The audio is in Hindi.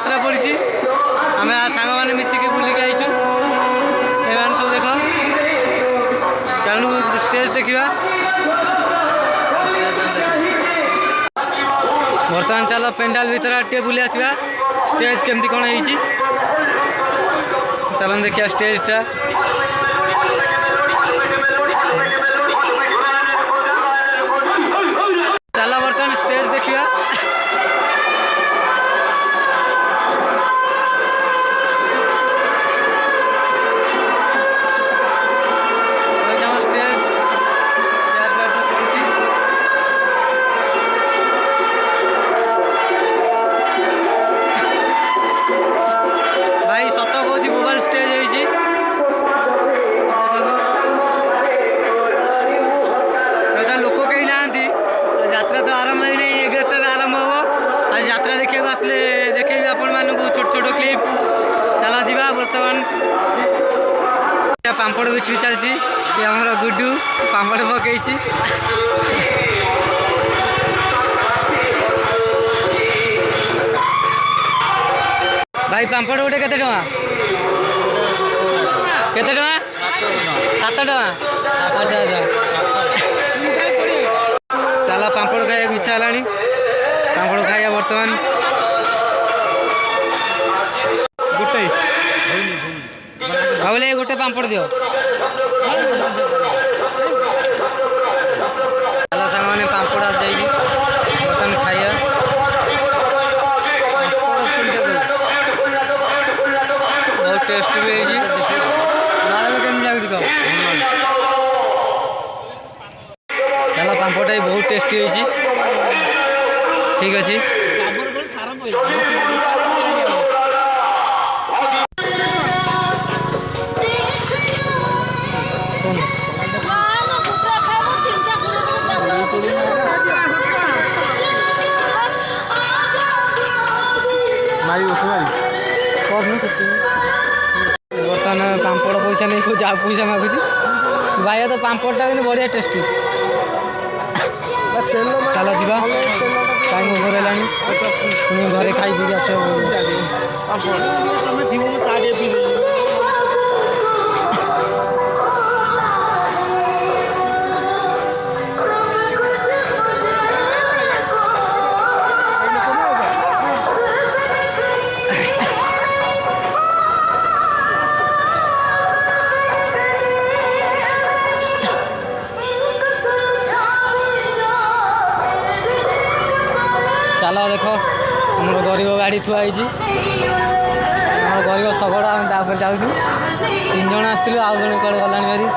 यात्रा पड़ी आम सांग मैंने मिसिकी बुलिक आईचु एम सब देख चलू स्टेज देखा बर्तमान चल पेंडाल भीतर टे बुली आसवा स्टेज केमती कौन है चल देखिए स्टेजटा चल बर्तमान स्टेज देखा भाई सत कौच मोबाइल स्टेज लोक कहीं ना यात्रा तो आरंभ है नहीं 11 आरंभ हम आज यात्रा देखा आसले देखे आपण मानक छोट छोट क्लिप चला जा बर्तमान पांपड़ बिक्री चलती आमर गुड्डू पांपड़ पकई भाई पांपड़ गोटे केते टका 7 टका अच्छा अच्छा चला पांपड़ खाया इच्छा है पांपड़ खाया बर्तमान गोटे भावले गोटे पांपड़ दियो चला सांग मैंने पांपड़ आ जाइए बर्तमान खाइया बहुत टेस्ट भी है चलो पांपड़ बहुत टेस्टी है ठीक अच्छे बर्तमान पांपड़ पैसा नहीं जा पैसा मागुच भाई तो पांपड़टा कि बढ़िया टेस्टी चल जा टाइम ओवर है पुणी घरे खाई पी आस चलो देख आम गरीब गाड़ी थुआई गरीब शगड़ा जाऊँ 3 जन आसलु आउ जन कड़े गलानी भारी